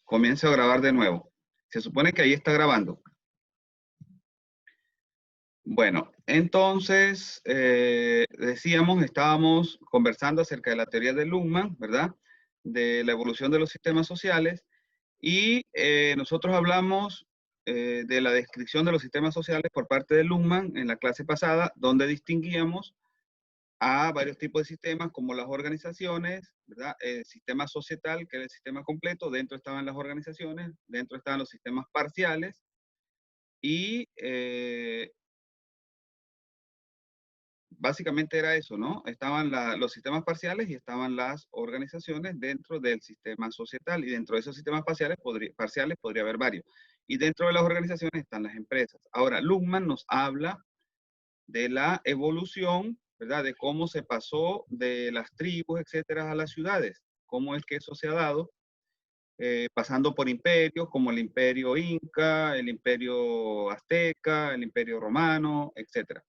Comienzo a grabar de nuevo. Se supone que ahí está grabando. Bueno, entonces, estábamos conversando acerca de la teoría de Luhmann, ¿verdad? De la evolución de los sistemas sociales. Y nosotros hablamos de la descripción de los sistemas sociales por parte de Luhmann en la clase pasada, donde distinguíamos a varios tipos de sistemas, como las organizaciones, ¿verdad? El sistema societal, que era el sistema completo, dentro estaban las organizaciones, dentro estaban los sistemas parciales, y básicamente era eso, ¿no? Estaban los sistemas parciales y estaban las organizaciones dentro del sistema societal, y dentro de esos sistemas parciales podría haber varios. Y dentro de las organizaciones están las empresas. Ahora, Luhmann nos habla de la evolución, ¿verdad? De cómo se pasó de las tribus, etcétera, a las ciudades. Cómo es que eso se ha dado, pasando por imperios como el imperio inca, el imperio azteca, el imperio romano, etcétera.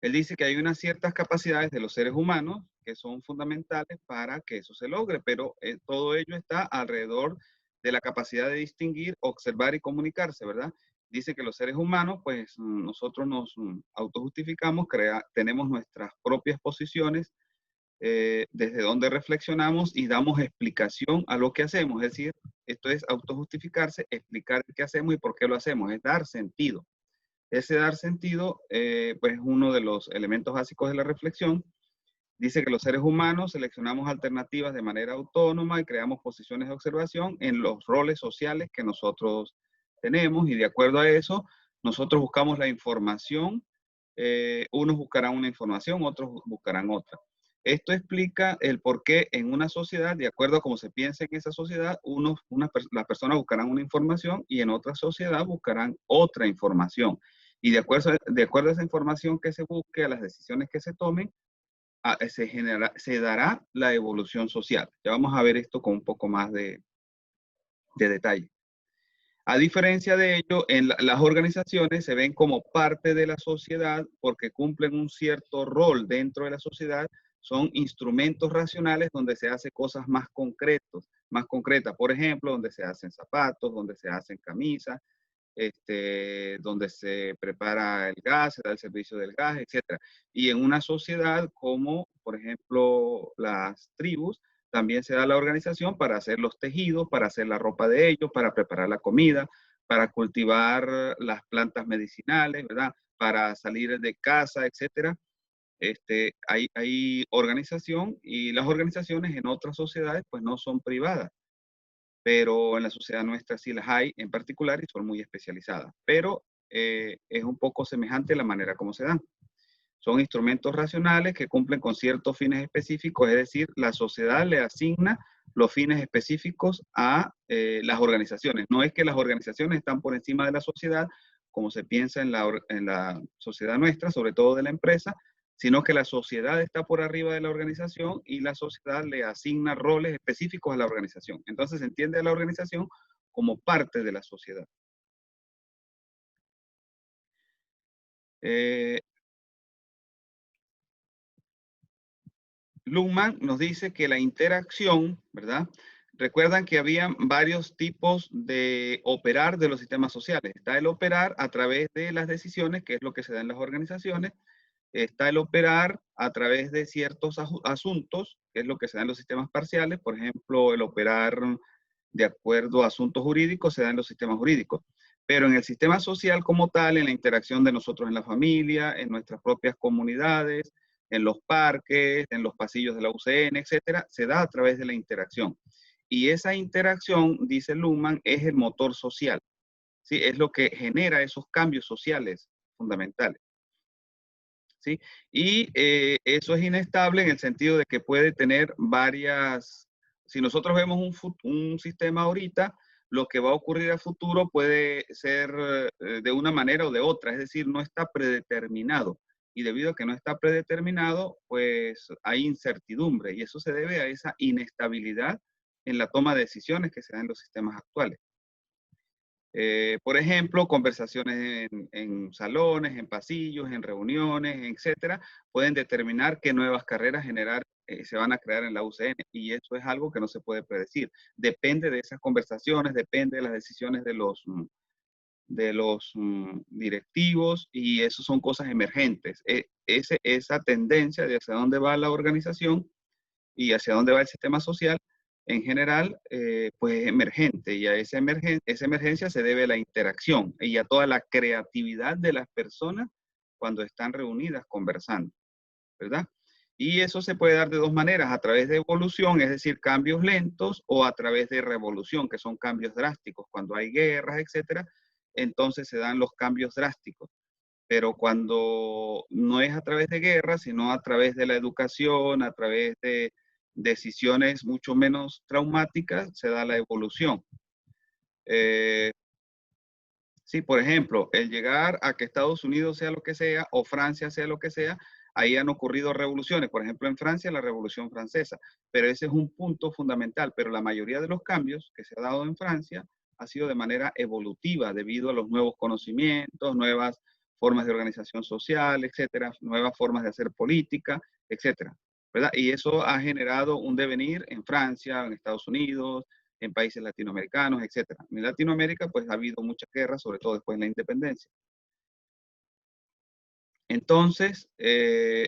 Él dice que hay unas ciertas capacidades de los seres humanos que son fundamentales para que eso se logre, pero todo ello está alrededor de la capacidad de distinguir, observar y comunicarse, ¿verdad? Dice que los seres humanos, pues nosotros nos autojustificamos, tenemos nuestras propias posiciones, desde donde reflexionamos y damos explicación a lo que hacemos. Es decir, esto es autojustificarse, explicar qué hacemos y por qué lo hacemos, es dar sentido. Ese dar sentido, pues es uno de los elementos básicos de la reflexión. Dice que los seres humanos seleccionamos alternativas de manera autónoma y creamos posiciones de observación en los roles sociales que nosotros tenemos, y de acuerdo a eso, nosotros buscamos la información. Unos buscarán una información, otros buscarán otra. Esto explica el por qué en una sociedad, de acuerdo a cómo se piensa en esa sociedad, las personas buscarán una información y en otra sociedad buscarán otra información. Y de acuerdo a esa información que se busque, a las decisiones que se tomen, se dará la evolución social. Ya vamos a ver esto con un poco más de detalle. A diferencia de ello, las organizaciones se ven como parte de la sociedad porque cumplen un cierto rol dentro de la sociedad. Son instrumentos racionales donde se hace cosas más concretas. Por ejemplo, donde se hacen zapatos, donde se hacen camisas, donde se prepara el gas, se da el servicio del gas, etc. Y en una sociedad como, por ejemplo, las tribus, también se da la organización para hacer los tejidos, para hacer la ropa de ellos, para preparar la comida, para cultivar las plantas medicinales, ¿verdad? Para salir de casa, etc. Hay organización, y las organizaciones en otras sociedades pues no son privadas, pero en la sociedad nuestra sí las hay en particular y son muy especializadas. Pero es un poco semejante la manera como se dan. Son instrumentos racionales que cumplen con ciertos fines específicos, es decir, la sociedad le asigna los fines específicos a las organizaciones. No es que las organizaciones están por encima de la sociedad, como se piensa en la sociedad nuestra, sobre todo de la empresa, sino que la sociedad está por arriba de la organización y la sociedad le asigna roles específicos a la organización. Entonces se entiende a la organización como parte de la sociedad. Luhmann nos dice que la interacción, ¿verdad? Recuerdan que había varios tipos de operar de los sistemas sociales. Está el operar a través de las decisiones, que es lo que se da en las organizaciones. Está el operar a través de ciertos asuntos, que es lo que se da en los sistemas parciales. Por ejemplo, el operar de acuerdo a asuntos jurídicos se da en los sistemas jurídicos. Pero en el sistema social como tal, en la interacción de nosotros en la familia, en nuestras propias comunidades, en los parques, en los pasillos de la UCN, etcétera, se da a través de la interacción. Y esa interacción, dice Luhmann, es el motor social. ¿Sí? Es lo que genera esos cambios sociales fundamentales. ¿Sí? Y eso es inestable en el sentido de que puede tener varias. Si nosotros vemos un sistema ahorita, lo que va a ocurrir a futuro puede ser de una manera o de otra, es decir, no está predeterminado. Y debido a que no está predeterminado, pues hay incertidumbre, y eso se debe a esa inestabilidad en la toma de decisiones que se dan en los sistemas actuales. Por ejemplo, conversaciones en salones, en pasillos, en reuniones, etcétera, pueden determinar qué nuevas carreras generar se van a crear en la UCN, y eso es algo que no se puede predecir. Depende de esas conversaciones, depende de las decisiones de los directivos, y eso son cosas emergentes. Esa tendencia de hacia dónde va la organización y hacia dónde va el sistema social, en general, pues es emergente, y a esa emergencia se debe la interacción y a toda la creatividad de las personas cuando están reunidas conversando, ¿verdad? Y eso se puede dar de dos maneras: a través de evolución, es decir, cambios lentos, o a través de revolución, que son cambios drásticos. Cuando hay guerras, etcétera, entonces se dan los cambios drásticos. Pero cuando no es a través de guerras, sino a través de la educación, a través de decisiones mucho menos traumáticas, se da la evolución. Eh, Sí, por ejemplo, el llegar a que Estados Unidos sea lo que sea o Francia sea lo que sea, ahí han ocurrido revoluciones. Por ejemplo, en Francia, la Revolución Francesa. Pero ese es un punto fundamental. Pero la mayoría de los cambios que se ha dado en Francia ha sido de manera evolutiva, debido a los nuevos conocimientos, nuevas formas de organización social, etcétera, nuevas formas de hacer política, etcétera, ¿verdad? Y eso ha generado un devenir en Francia, en Estados Unidos, en países latinoamericanos, etcétera. En Latinoamérica, pues ha habido muchas guerras, sobre todo después de la independencia. Entonces,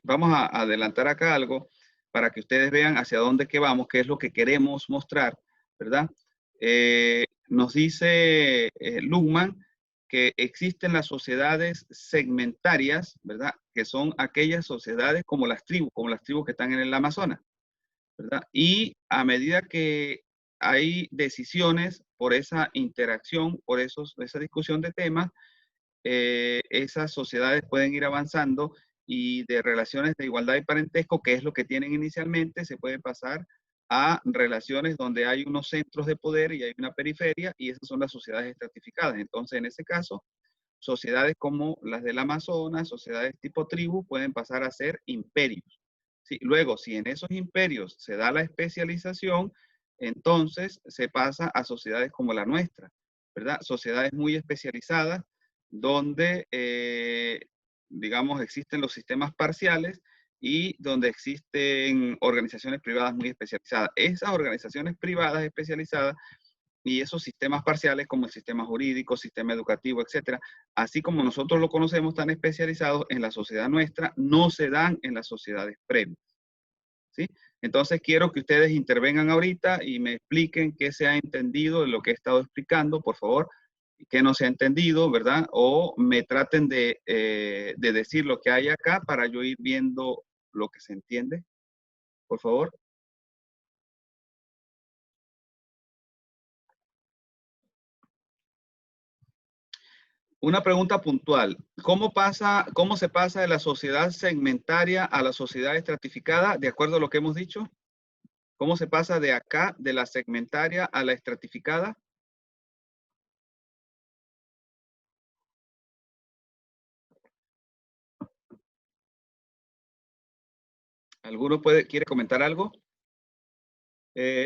vamos a adelantar acá algo para que ustedes vean hacia dónde que vamos, qué es lo que queremos mostrar, ¿verdad? Nos dice Luhmann que existen las sociedades segmentarias, ¿verdad? Que son aquellas sociedades como las tribus que están en el Amazonas, ¿verdad? Y a medida que hay decisiones por esa interacción, por esa discusión de temas, esas sociedades pueden ir avanzando, y de relaciones de igualdad y parentesco, que es lo que tienen inicialmente, se puede pasar a relaciones donde hay unos centros de poder y hay una periferia, y esas son las sociedades estratificadas. Entonces, en ese caso, sociedades como las del Amazonas, sociedades tipo tribu, pueden pasar a ser imperios. ¿Sí? Luego, si en esos imperios se da la especialización, entonces se pasa a sociedades como la nuestra, ¿verdad? Sociedades muy especializadas, donde, digamos, existen los sistemas parciales y donde existen organizaciones privadas muy especializadas. Esas organizaciones privadas especializadas y esos sistemas parciales, como el sistema jurídico, sistema educativo, etcétera, así como nosotros lo conocemos tan especializados en la sociedad nuestra, no se dan en las sociedades previas, ¿sí? Entonces quiero que ustedes intervengan ahorita y me expliquen qué se ha entendido de lo que he estado explicando, por favor, qué no se ha entendido, ¿verdad? O me traten de decir lo que hay acá para yo ir viendo lo que se entiende, por favor. Una pregunta puntual. ¿Cómo se pasa de la sociedad segmentaria a la sociedad estratificada, de acuerdo a lo que hemos dicho? ¿Cómo se pasa de acá, de la segmentaria a la estratificada? ¿Alguno quiere comentar algo?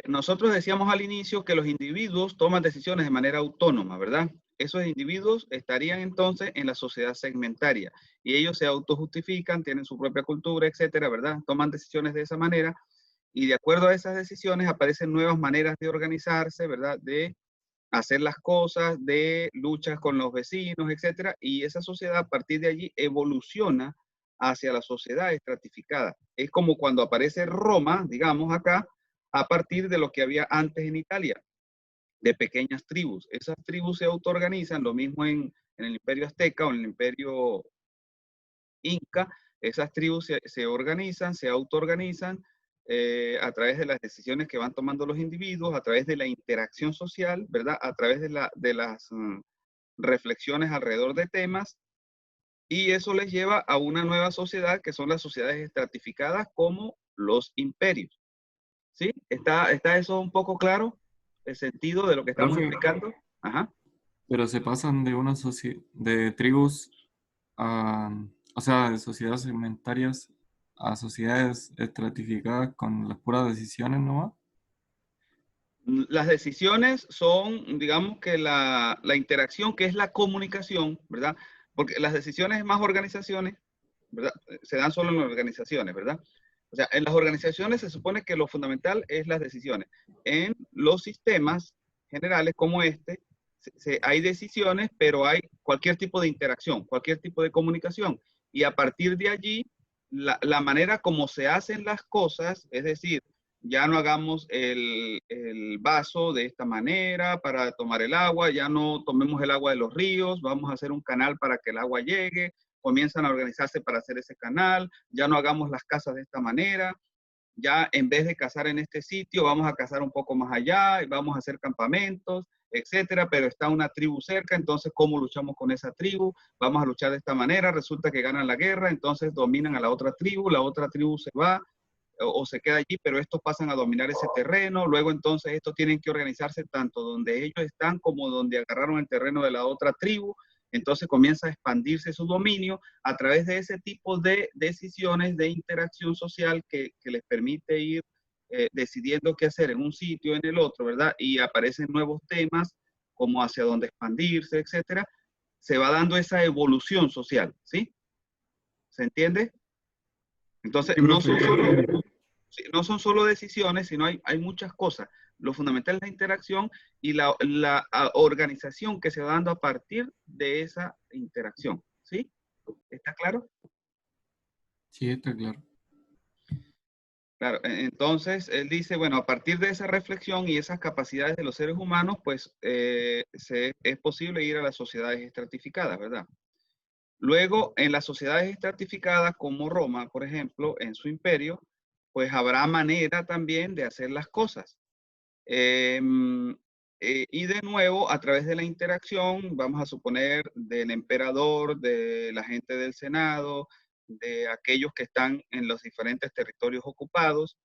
Nosotros decíamos al inicio que los individuos toman decisiones de manera autónoma, ¿verdad? Esos individuos estarían entonces en la sociedad segmentaria, y ellos se autojustifican, tienen su propia cultura, etcétera, ¿verdad? Toman decisiones de esa manera, y de acuerdo a esas decisiones aparecen nuevas maneras de organizarse, ¿verdad? De hacer las cosas, de luchas con los vecinos, etcétera, y esa sociedad a partir de allí evoluciona hacia la sociedad estratificada. Es como cuando aparece Roma, digamos acá, a partir de lo que había antes en Italia, de pequeñas tribus. Esas tribus se autoorganizan, lo mismo en el Imperio Azteca o en el Imperio Inca. Esas tribus se organizan, se autoorganizan a través de las decisiones que van tomando los individuos, a través de la interacción social, ¿verdad? A través de las reflexiones alrededor de temas, y eso les lleva a una nueva sociedad, que son las sociedades estratificadas como los imperios. ¿Sí? ¿Está eso un poco claro? El sentido de lo que estamos Profe, explicando. Ajá. pero se pasan de de tribus a, o sea, de sociedades segmentarias a sociedades estratificadas con las puras decisiones nomás. Las decisiones son, digamos que la interacción, que es la comunicación, ¿verdad? Porque las decisiones en más organizaciones, ¿verdad? Se dan solo en organizaciones, ¿verdad? O sea, en las organizaciones se supone que lo fundamental es las decisiones. En los sistemas generales como este, hay decisiones, pero hay cualquier tipo de interacción, cualquier tipo de comunicación. Y a partir de allí, la manera como se hacen las cosas, es decir, ya no hagamos el vaso de esta manera para tomar el agua, ya no tomemos el agua de los ríos, vamos a hacer un canal para que el agua llegue, comienzan a organizarse para hacer ese canal, ya no hagamos las casas de esta manera, ya en vez de cazar en este sitio, vamos a cazar un poco más allá y vamos a hacer campamentos, etcétera, pero está una tribu cerca, entonces, ¿cómo luchamos con esa tribu? Vamos a luchar de esta manera, resulta que ganan la guerra, entonces dominan a la otra tribu se va o se queda allí, pero estos pasan a dominar ese terreno, luego entonces estos tienen que organizarse tanto donde ellos están como donde agarraron el terreno de la otra tribu, entonces comienza a expandirse su dominio a través de ese tipo de decisiones de interacción social que les permite ir decidiendo qué hacer en un sitio, en el otro, ¿verdad? Y aparecen nuevos temas como hacia dónde expandirse, etcétera. Se va dando esa evolución social, ¿sí? ¿Se entiende? Entonces, Sí, profe. sí, no son solo decisiones, sino hay muchas cosas. Lo fundamental es la interacción y la organización que se va dando a partir de esa interacción. ¿Sí? ¿Está claro? Sí, está claro. Claro. Entonces, él dice, bueno, a partir de esa reflexión y esas capacidades de los seres humanos, pues es posible ir a las sociedades estratificadas, ¿verdad? Luego, en las sociedades estratificadas como Roma, por ejemplo, en su imperio, pues habrá manera también de hacer las cosas. Em, y de nuevo, a través de la interacción, vamos a suponer, del emperador, de la gente del Senado, de aquellos que están en los diferentes territorios ocupados,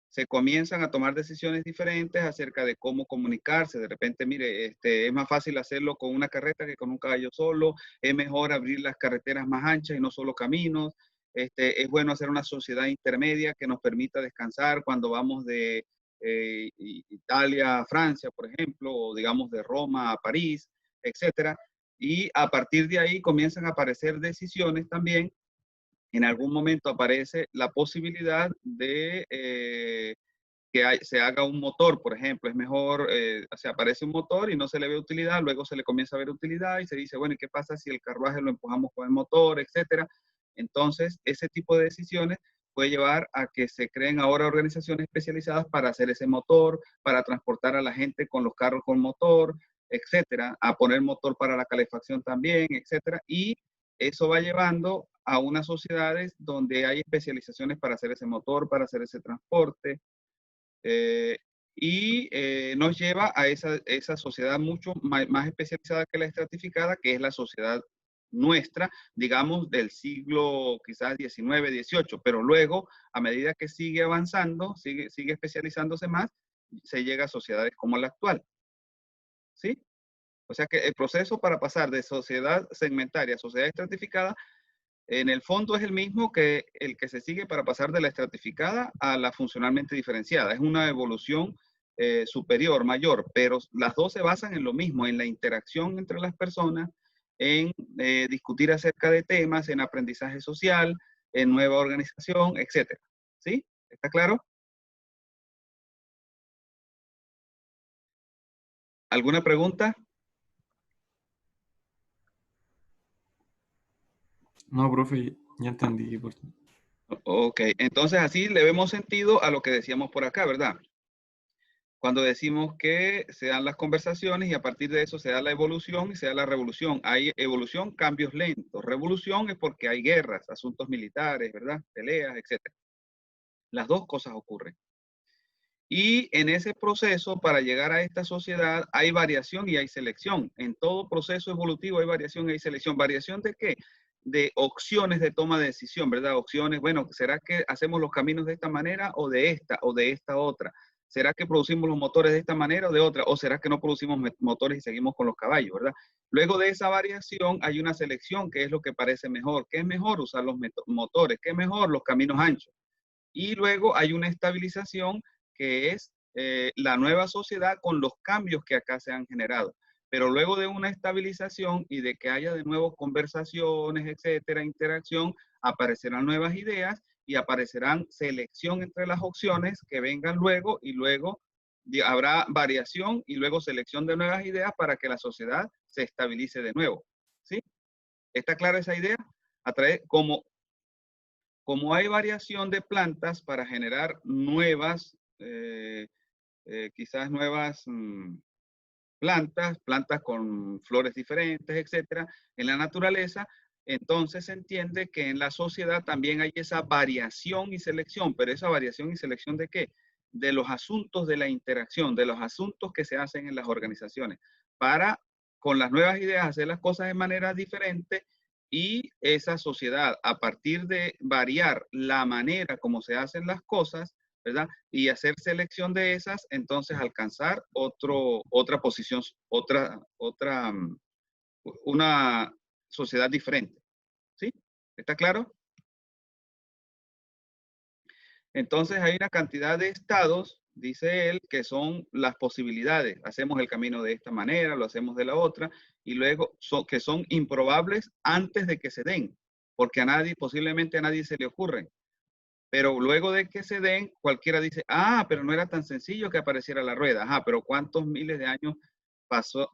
se comienzan a tomar decisiones diferentes acerca de cómo comunicarse. De repente, mire, es más fácil hacerlo con una carreta que con un caballo solo, es mejor abrir las carreteras más anchas y no solo caminos. Es bueno hacer una sociedad intermedia que nos permita descansar cuando vamos de Italia a Francia, por ejemplo, o digamos de Roma a París, etcétera. Y a partir de ahí comienzan a aparecer decisiones también. En algún momento aparece la posibilidad de se haga un motor, por ejemplo. Es mejor, se aparece un motor y no se le ve utilidad, luego se le comienza a ver utilidad y se dice, bueno, ¿y qué pasa si el carruaje lo empujamos con el motor, etcétera? Entonces, ese tipo de decisiones puede llevar a que se creen ahora organizaciones especializadas para hacer ese motor, para transportar a la gente con los carros con motor, etcétera, a poner motor para la calefacción también, etcétera, y eso va llevando a unas sociedades donde hay especializaciones para hacer ese motor, para hacer ese transporte, eh, y nos lleva a esa sociedad mucho más especializada que la estratificada, que es la sociedad nuestra, digamos, del siglo quizás 19, 18, pero luego, a medida que sigue avanzando, sigue especializándose más, se llega a sociedades como la actual, ¿sí? O sea que el proceso para pasar de sociedad segmentaria a sociedad estratificada en el fondo es el mismo que el que se sigue para pasar de la estratificada a la funcionalmente diferenciada. Es una evolución superior, mayor, pero las dos se basan en lo mismo, en la interacción entre las personas, en discutir acerca de temas, en aprendizaje social, en nueva organización, etcétera. ¿Sí? ¿Está claro? ¿Alguna pregunta? No, profe, ya entendí. Ok, entonces así le vemos sentido a lo que decíamos por acá, ¿verdad? Cuando decimos que se dan las conversaciones y a partir de eso se da la evolución y se da la revolución. Hay evolución, cambios lentos. Revolución es porque hay guerras, asuntos militares, ¿verdad? Peleas, etcétera. Las dos cosas ocurren. Y en ese proceso, para llegar a esta sociedad, hay variación y hay selección. En todo proceso evolutivo hay variación y hay selección. ¿Variación de qué? De opciones de toma de decisión, ¿verdad? Opciones, bueno, ¿será que hacemos los caminos de esta manera o de esta otra? ¿Será que producimos los motores de esta manera o de otra? ¿O será que no producimos motores y seguimos con los caballos, ¿verdad? Luego de esa variación hay una selección, que es lo que parece mejor. ¿Qué es mejor? Usar los motores. ¿Qué es mejor? Los caminos anchos. Y luego hay una estabilización que es la nueva sociedad con los cambios que acá se han generado. Pero luego de una estabilización y de que haya de nuevo conversaciones, etcétera, interacción, aparecerán nuevas ideas y aparecerán selección entre las opciones que vengan luego y luego habrá variación y luego selección de nuevas ideas para que la sociedad se estabilice de nuevo. ¿Sí? ¿Está clara esa idea? Como hay variación de plantas para generar nuevas, quizás nuevas plantas con flores diferentes, etcétera, en la naturaleza, entonces se entiende que en la sociedad también hay esa variación y selección, pero esa variación y selección ¿de qué? De los asuntos de la interacción, de los asuntos que se hacen en las organizaciones, para con las nuevas ideas hacer las cosas de manera diferente y esa sociedad, a partir de variar la manera como se hacen las cosas, ¿verdad? Y hacer selección de esas, entonces alcanzar otra posición, una sociedad diferente. ¿Sí? ¿Está claro? Entonces hay una cantidad de estados, dice él, que son las posibilidades. Hacemos el camino de esta manera, lo hacemos de la otra, y luego que son improbables antes de que se den, porque a nadie, posiblemente a nadie se le ocurren. Pero luego de que se den, cualquiera dice, pero no era tan sencillo que apareciera la rueda. Pero ¿cuántos miles de años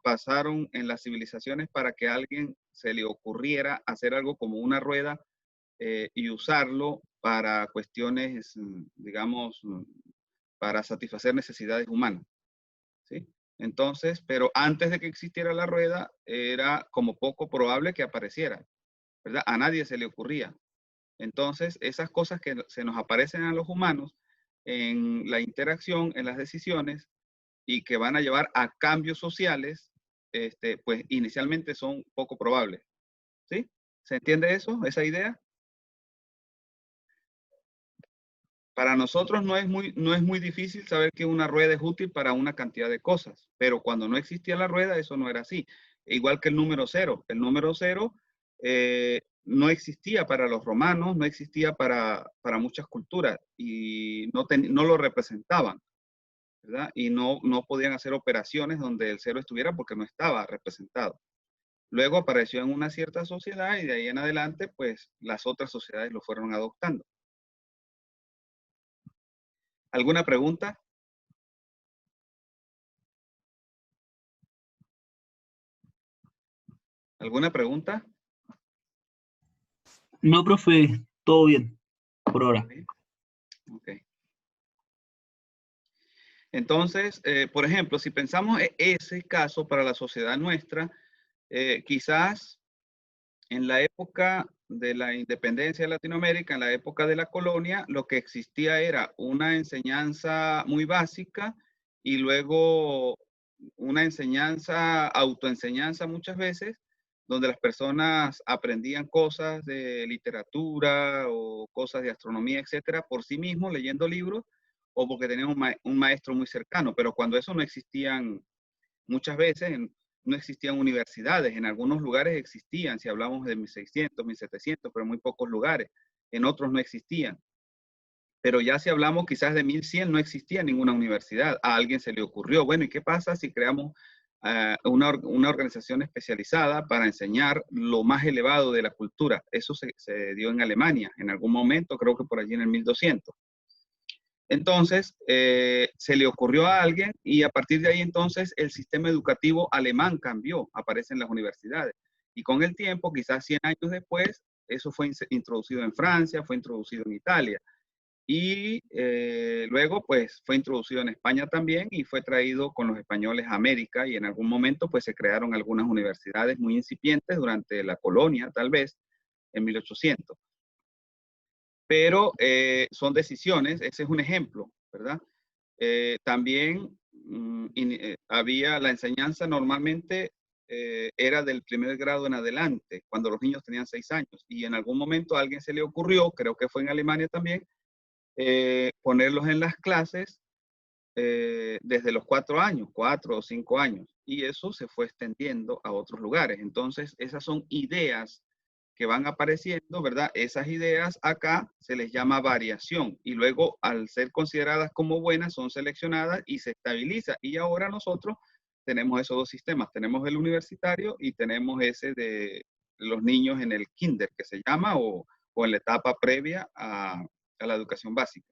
pasaron en las civilizaciones para que a alguien se le ocurriera hacer algo como una rueda y usarlo para cuestiones, digamos, para satisfacer necesidades humanas? ¿Sí? Entonces, pero antes de que existiera la rueda, era como poco probable que apareciera, ¿verdad? A nadie se le ocurría. Entonces, esas cosas que se nos aparecen a los humanos en la interacción, en las decisiones, y que van a llevar a cambios sociales, pues inicialmente son poco probables. ¿Sí? ¿Se entiende eso, esa idea? Para nosotros no es muy difícil saber que una rueda es útil para una cantidad de cosas, pero cuando no existía la rueda, eso no era así. Igual que el número cero. El número cero no existía para los romanos, no existía para muchas culturas y no lo representaban, ¿verdad? Y no podían hacer operaciones donde el cero estuviera porque no estaba representado. Luego apareció en una cierta sociedad y de ahí en adelante, pues las otras sociedades lo fueron adoptando. ¿Alguna pregunta? ¿Alguna pregunta? No, profe, todo bien, por ahora. Ok. Entonces, por ejemplo, si pensamos en ese caso para la sociedad nuestra, quizás en la época de la independencia de Latinoamérica, en la época de la colonia, lo que existía era una enseñanza muy básica y luego una enseñanza, autoenseñanza muchas veces, donde las personas aprendían cosas de literatura o cosas de astronomía, etcétera, por sí mismos, leyendo libros o porque tenían un maestro muy cercano. Pero cuando eso no existían, muchas veces no existían universidades, en algunos lugares existían, si hablamos de 1600, 1700, pero en muy pocos lugares, en otros no existían. Pero ya si hablamos quizás de 1100, no existía ninguna universidad. A alguien se le ocurrió, bueno, ¿y qué pasa si creamos una organización especializada para enseñar lo más elevado de la cultura? Eso se dio en Alemania, en algún momento, creo que por allí en el 1200. Entonces, se le ocurrió a alguien y a partir de ahí entonces el sistema educativo alemán cambió, aparece en las universidades. Y con el tiempo, quizás 100 años después, eso fue introducido en Francia, fue introducido en Italia. Y luego, pues, fue introducido en España también y fue traído con los españoles a América y en algún momento, pues, se crearon algunas universidades muy incipientes durante la colonia, tal vez, en 1800. Pero son decisiones, ese es un ejemplo, ¿verdad? También había la enseñanza normalmente era del primer grado en adelante, cuando los niños tenían 6 años. Y en algún momento a alguien se le ocurrió, creo que fue en Alemania también, ponerlos en las clases desde los 4 años, 4 o 5 años. Y eso se fue extendiendo a otros lugares. Entonces, esas son ideas que van apareciendo, ¿verdad? Esas ideas acá se les llama variación y luego al ser consideradas como buenas son seleccionadas y se estabiliza. Y ahora nosotros tenemos esos dos sistemas, tenemos el universitario y tenemos ese de los niños en el kinder que se llama o en la etapa previa la educación básica.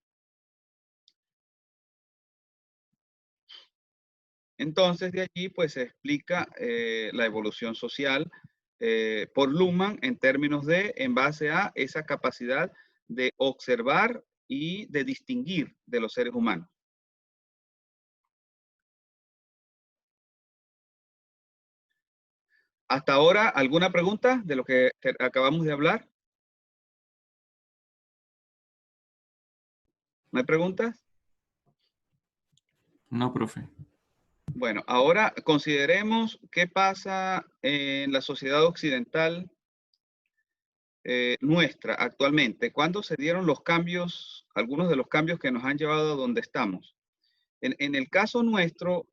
Entonces, de allí, pues, se explica la evolución social por Luhmann en términos de, en base a esa capacidad de observar y de distinguir de los seres humanos. Hasta ahora, ¿alguna pregunta de lo que acabamos de hablar? ¿No hay preguntas? No, profe. Bueno, ahora consideremos qué pasa en la sociedad occidental nuestra actualmente. ¿Cuándo se dieron los cambios, algunos de los cambios que nos han llevado a donde estamos? En el caso nuestro,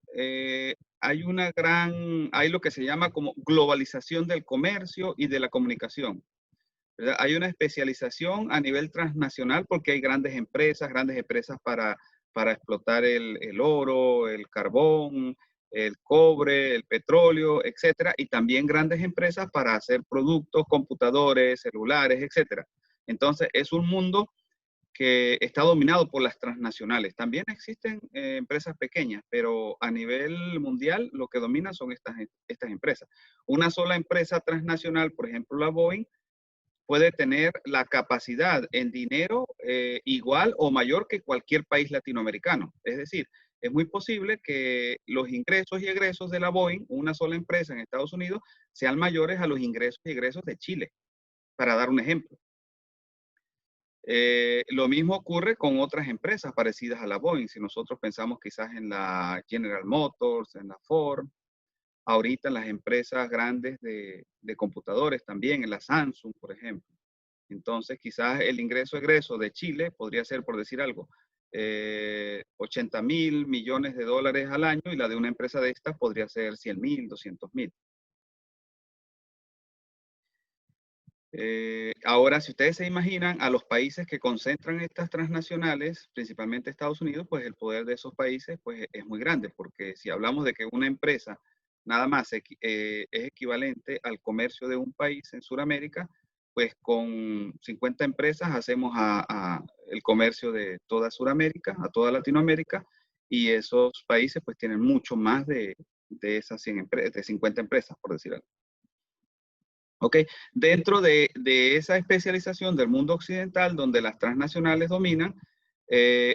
hay lo que se llama como globalización del comercio y de la comunicación, ¿verdad? Hay una especialización a nivel transnacional porque hay grandes empresas para explotar el oro, el carbón, el cobre, el petróleo, etcétera, y también grandes empresas para hacer productos, computadores, celulares, etcétera. Entonces, es un mundo que está dominado por las transnacionales. También existen empresas pequeñas, pero a nivel mundial lo que domina son estas empresas. Una sola empresa transnacional, por ejemplo la Boeing, puede tener la capacidad en dinero igual o mayor que cualquier país latinoamericano. Es decir, es muy posible que los ingresos y egresos de la Boeing, una sola empresa en Estados Unidos, sean mayores a los ingresos y egresos de Chile, para dar un ejemplo. Lo mismo ocurre con otras empresas parecidas a la Boeing. Si nosotros pensamos quizás en la General Motors, en la Ford, ahorita en las empresas grandes de computadores también, en la Samsung, por ejemplo. Entonces, quizás el ingreso-egreso de Chile podría ser, por decir algo, 80.000 millones de dólares al año y la de una empresa de estas podría ser 100.000, 200.000. Ahora, si ustedes se imaginan a los países que concentran estas transnacionales, principalmente Estados Unidos, pues el poder de esos países pues, es muy grande, porque si hablamos de que una empresa nada más es equivalente al comercio de un país en Sudamérica, pues con 50 empresas hacemos el comercio de toda Sudamérica, a toda Latinoamérica, y esos países pues tienen mucho más de esas 50 empresas, por decir algo. ¿Ok? Dentro de esa especialización del mundo occidental, donde las transnacionales dominan,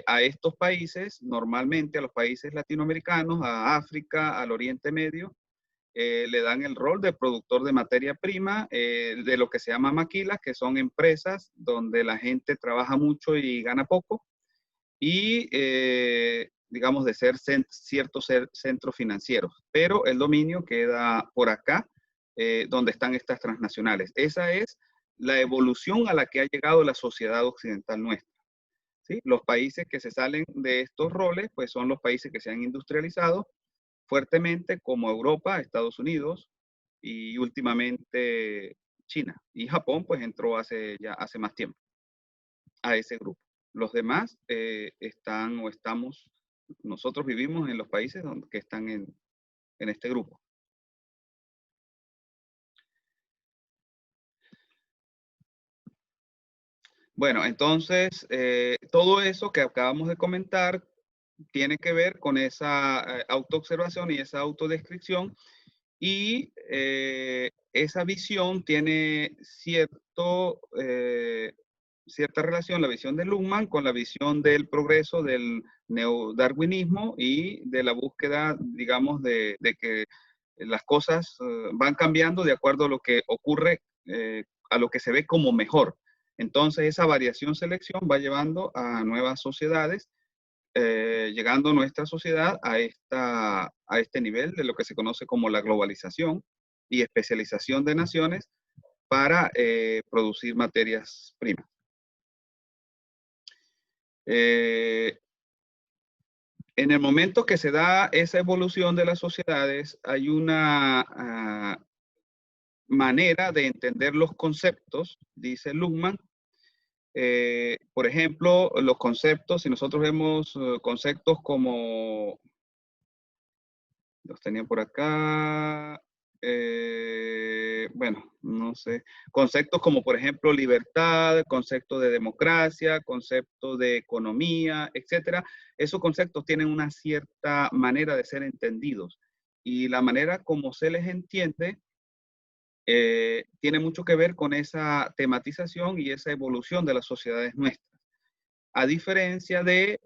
a estos países, normalmente a los países latinoamericanos, a África, al Oriente Medio, le dan el rol de productor de materia prima, de lo que se llama maquilas, que son empresas donde la gente trabaja mucho y gana poco, y digamos de ser ciertos centros financieros. Pero el dominio queda por acá, donde están estas transnacionales. Esa es la evolución a la que ha llegado la sociedad occidental nuestra. ¿Sí? Los países que se salen de estos roles, pues son los países que se han industrializado fuertemente, como Europa, Estados Unidos y últimamente China. Y Japón, pues entró hace más tiempo a ese grupo. Los demás están o estamos, nosotros vivimos en los países que están en este grupo. Bueno, entonces, todo eso que acabamos de comentar tiene que ver con esa autoobservación y esa autodescripción, y esa visión tiene cierta relación, la visión de Luhmann, con la visión del progreso del neodarwinismo y de la búsqueda, digamos, de que las cosas van cambiando de acuerdo a lo que ocurre, a lo que se ve como mejor. Entonces, esa variación-selección va llevando a nuevas sociedades, llegando nuestra sociedad a este nivel de lo que se conoce como la globalización y especialización de naciones para producir materias primas. En el momento que se da esa evolución de las sociedades, hay una manera de entender los conceptos, dice Luhmann. Por ejemplo, los conceptos, si nosotros vemos conceptos como, los tenía por acá, bueno, no sé, conceptos como por ejemplo libertad, concepto de democracia, concepto de economía, etcétera. Esos conceptos tienen una cierta manera de ser entendidos y la manera como se les entiende tiene mucho que ver con esa tematización y esa evolución de las sociedades nuestras. A diferencia de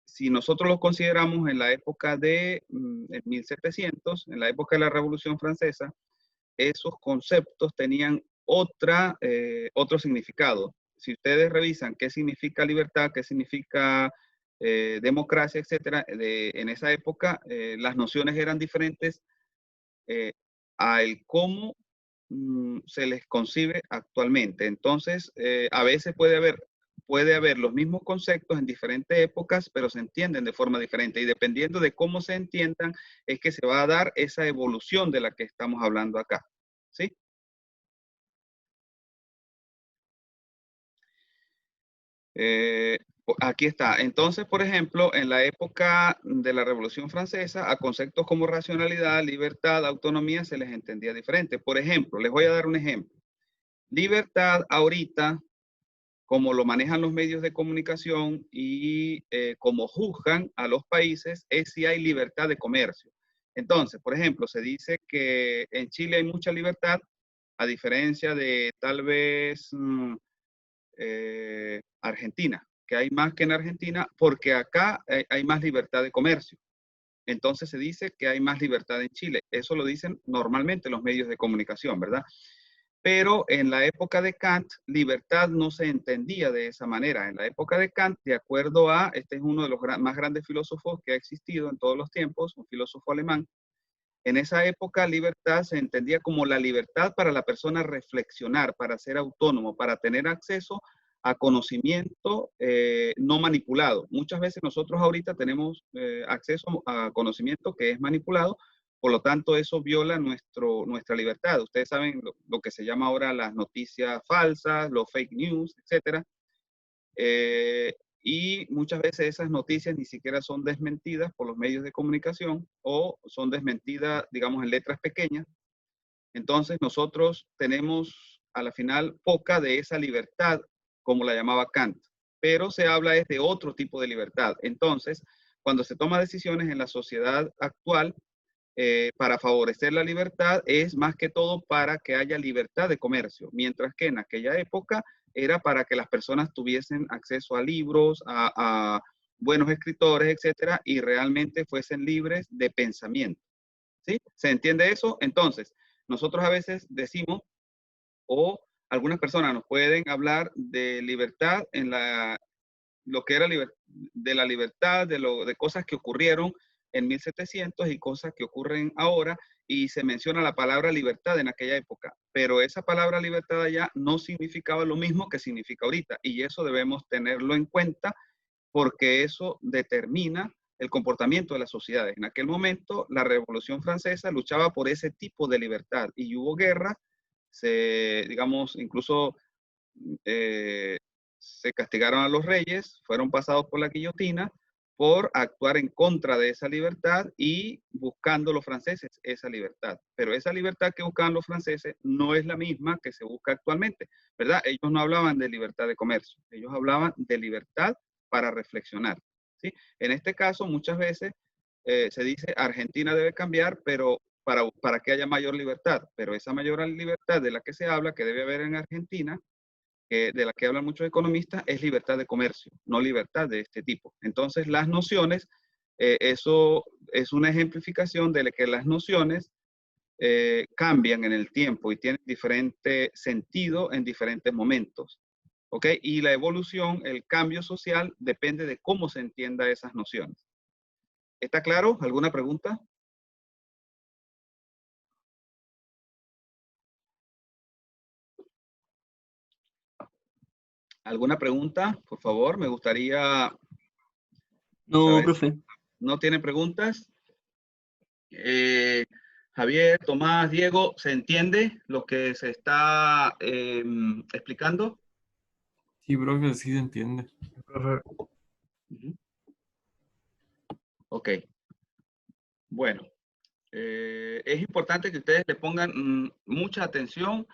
si nosotros los consideramos en la época de 1700, en la época de la Revolución Francesa, esos conceptos tenían otro significado. Si ustedes revisan qué significa libertad, qué significa democracia, etcétera, en esa época las nociones eran diferentes eh, al cómo se les concibe actualmente. Entonces, a veces puede haber los mismos conceptos en diferentes épocas, pero se entienden de forma diferente. Y dependiendo de cómo se entiendan, es que se va a dar esa evolución de la que estamos hablando acá. ¿Sí? Aquí está. Entonces, por ejemplo, en la época de la Revolución Francesa, a conceptos como racionalidad, libertad, autonomía, se les entendía diferente. Por ejemplo, les voy a dar un ejemplo. Libertad ahorita, como lo manejan los medios de comunicación y como juzgan a los países, es si hay libertad de comercio. Entonces, por ejemplo, se dice que en Chile hay mucha libertad, a diferencia de tal vez Argentina, que hay más que en Argentina, porque acá hay más libertad de comercio. Entonces se dice que hay más libertad en Chile. Eso lo dicen normalmente los medios de comunicación, ¿verdad? Pero en la época de Kant, libertad no se entendía de esa manera. En la época de Kant, de acuerdo a, este es uno de los más grandes filósofos que ha existido en todos los tiempos, un filósofo alemán, en esa época libertad se entendía como la libertad para la persona reflexionar, para ser autónomo, para tener acceso a conocimiento no manipulado. Muchas veces nosotros ahorita tenemos acceso a conocimiento que es manipulado, por lo tanto eso viola nuestra libertad. Ustedes saben lo que se llama ahora las noticias falsas, los fake news, etcétera. Y muchas veces esas noticias ni siquiera son desmentidas por los medios de comunicación o son desmentidas, digamos, en letras pequeñas. Entonces nosotros tenemos a la final poca de esa libertad, como la llamaba Kant, pero se habla de otro tipo de libertad. Entonces, cuando se toma decisiones en la sociedad actual, para favorecer la libertad es más que todo para que haya libertad de comercio, mientras que en aquella época era para que las personas tuviesen acceso a libros, a buenos escritores, etcétera, y realmente fuesen libres de pensamiento. ¿Sí? ¿Se entiende eso? Entonces, nosotros a veces decimos, o algunas personas nos pueden hablar de libertad en lo que era de la libertad, de cosas que ocurrieron en 1700 y cosas que ocurren ahora, y se menciona la palabra libertad en aquella época, pero esa palabra libertad allá no significaba lo mismo que significa ahorita, y eso debemos tenerlo en cuenta porque eso determina el comportamiento de las sociedades. En aquel momento, la Revolución Francesa luchaba por ese tipo de libertad y hubo guerra, digamos, incluso eh, se castigaron a los reyes, fueron pasados por la guillotina por actuar en contra de esa libertad y buscando los franceses esa libertad. Pero esa libertad que buscaban los franceses no es la misma que se busca actualmente, ¿verdad? Ellos no hablaban de libertad de comercio, ellos hablaban de libertad para reflexionar, ¿sí? En este caso, muchas veces se dice Argentina debe cambiar, pero para que haya mayor libertad. Pero esa mayor libertad de la que se habla, que debe haber en Argentina, de la que hablan muchos economistas, es libertad de comercio, no libertad de este tipo. Entonces, las nociones, eso es una ejemplificación de que las nociones cambian en el tiempo y tienen diferente sentido en diferentes momentos. ¿Ok? Y la evolución, el cambio social, depende de cómo se entienda esas nociones. ¿Está claro? ¿Alguna pregunta? ¿Alguna pregunta? Por favor, me gustaría No, saber. profe. ¿No tiene preguntas? Javier, Tomás, Diego, ¿se entiende lo que se está explicando? Sí, profe, sí se entiende. Ok. Bueno, es importante que ustedes le pongan mucha atención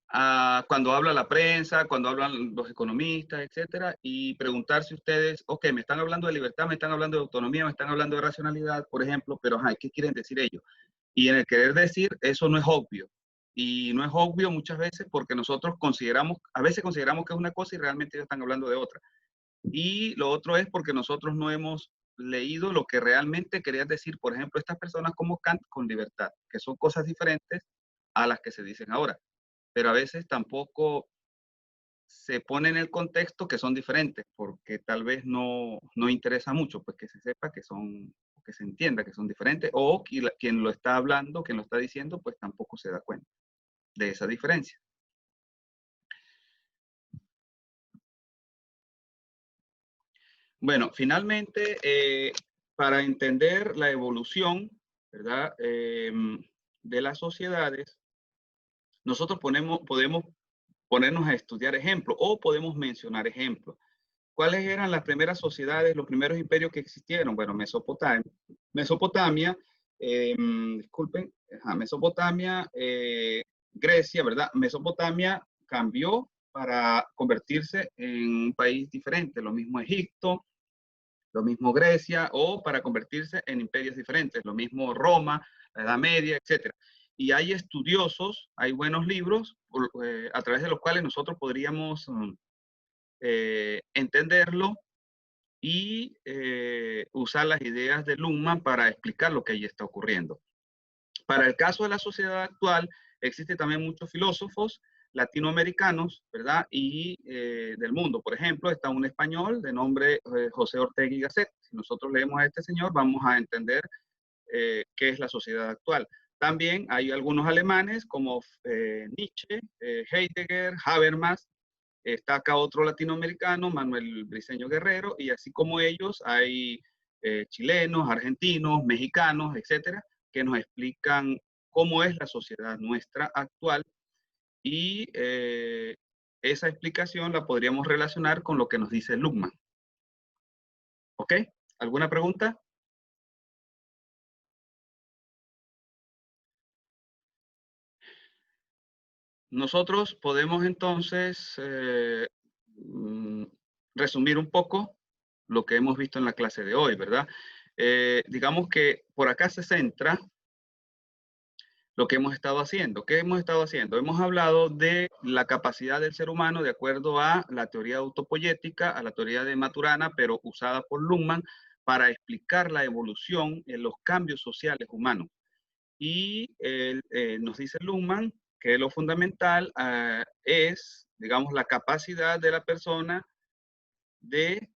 a cuando habla la prensa, cuando hablan los economistas, etcétera, y preguntarse ustedes, ok, me están hablando de libertad, me están hablando de autonomía, me están hablando de racionalidad, por ejemplo, pero ajá, ¿qué quieren decir ellos? Y en el querer decir, eso no es obvio. Y no es obvio muchas veces porque nosotros consideramos, a veces consideramos que es una cosa y realmente ellos están hablando de otra. Y lo otro es porque nosotros no hemos leído lo que realmente querían decir, por ejemplo, estas personas como Kant con libertad, que son cosas diferentes a las que se dicen ahora. Pero a veces tampoco se pone en el contexto que son diferentes, porque tal vez no interesa mucho, pues que se sepa que son, que se entienda que son diferentes, o quien lo está hablando, quien lo está diciendo, pues tampoco se da cuenta de esa diferencia. Bueno, finalmente, para entender la evolución, ¿verdad? De las sociedades, nosotros podemos ponernos a estudiar ejemplos o podemos mencionar ejemplos. ¿Cuáles eran las primeras sociedades, los primeros imperios que existieron? Bueno, Mesopotamia, disculpen, Mesopotamia, Grecia, ¿verdad? Mesopotamia cambió para convertirse en un país diferente, lo mismo Egipto, lo mismo Grecia, o para convertirse en imperios diferentes, lo mismo Roma, la Edad Media, etc. Y hay estudiosos, hay buenos libros a través de los cuales nosotros podríamos entenderlo y usar las ideas de Luhmann para explicar lo que allí está ocurriendo. Para el caso de la sociedad actual, existen también muchos filósofos latinoamericanos, ¿verdad? Y del mundo. Por ejemplo, está un español de nombre José Ortega y Gasset. Si nosotros leemos a este señor, vamos a entender qué es la sociedad actual. También hay algunos alemanes como Nietzsche, Heidegger, Habermas. Está acá otro latinoamericano, Manuel Briceño Guerrero, y así como ellos hay chilenos, argentinos, mexicanos, etcétera, que nos explican cómo es la sociedad nuestra actual y esa explicación la podríamos relacionar con lo que nos dice Luhmann. ¿Ok? ¿Alguna pregunta? Nosotros podemos entonces resumir un poco lo que hemos visto en la clase de hoy, ¿verdad? Digamos que por acá se centra lo que hemos estado haciendo. ¿Qué hemos estado haciendo? Hemos hablado de la capacidad del ser humano de acuerdo a la teoría autopoyética, a la teoría de Maturana, pero usada por Luhmann para explicar la evolución en los cambios sociales humanos. Y nos dice Luhmann que lo fundamental es, digamos, la capacidad de la persona de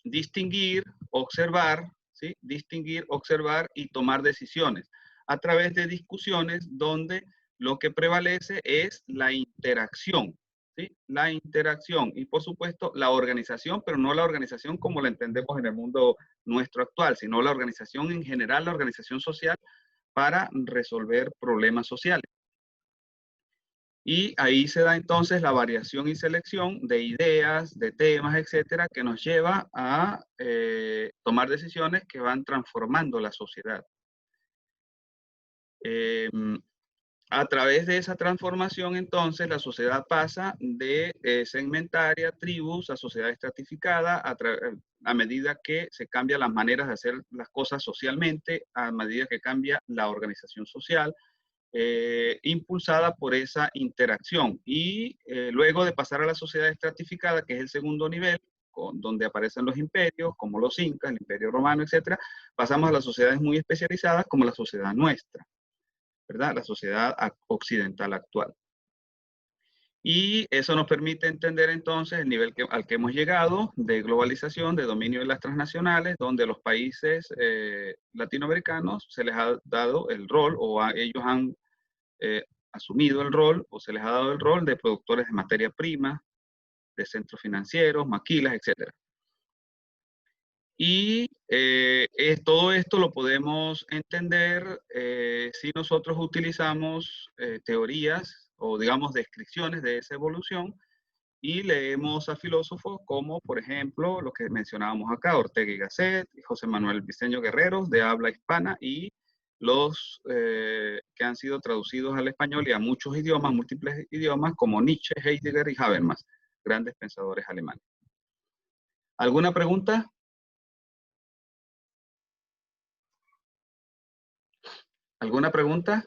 distinguir, observar, ¿sí? Distinguir, observar y tomar decisiones a través de discusiones donde lo que prevalece es la interacción, ¿sí? La interacción y por supuesto la organización, pero no la organización como la entendemos en el mundo nuestro actual, sino la organización en general, la organización social para resolver problemas sociales. Y ahí se da entonces la variación y selección de ideas, de temas, etcétera, que nos lleva a tomar decisiones que van transformando la sociedad. A través de esa transformación, entonces, la sociedad pasa de segmentaria, tribus, a sociedad estratificada, a medida que se cambian las maneras de hacer las cosas socialmente, a medida que cambia la organización social, impulsada por esa interacción. Y luego de pasar a la sociedad estratificada, que es el segundo nivel, donde aparecen los imperios, como los incas, el imperio romano, etc., pasamos a las sociedades muy especializadas, como la sociedad nuestra, ¿verdad? La sociedad occidental actual. Y eso nos permite entender entonces el nivel al que hemos llegado de globalización, de dominio de las transnacionales, donde los países latinoamericanos se les ha dado el rol o ellos han asumido el rol o se les ha dado el rol de productores de materia prima, de centros financieros, maquilas, etc. Y todo esto lo podemos entender si nosotros utilizamos teorías o digamos descripciones de esa evolución y leemos a filósofos como, por ejemplo, los que mencionábamos acá, Ortega y Gasset, José Manuel Briceño Guerrero, de habla hispana, y los que han sido traducidos al español y a muchos idiomas, múltiples idiomas, como Nietzsche, Heidegger y Habermas, grandes pensadores alemanes. ¿Alguna pregunta? ¿Alguna pregunta?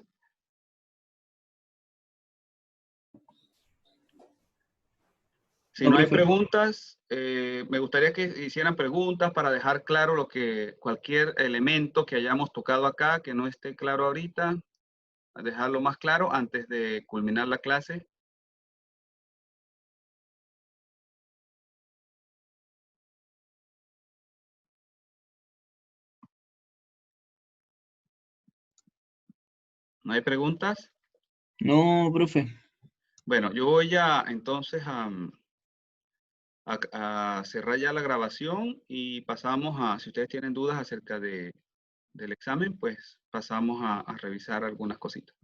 Si no hay preguntas, me gustaría que hicieran preguntas para dejar claro cualquier elemento que hayamos tocado acá, que no esté claro ahorita, dejarlo más claro antes de culminar la clase. ¿No hay preguntas? No, profe. Bueno, yo voy entonces a cerrar ya la grabación y pasamos si ustedes tienen dudas acerca del examen, pues pasamos a revisar algunas cositas.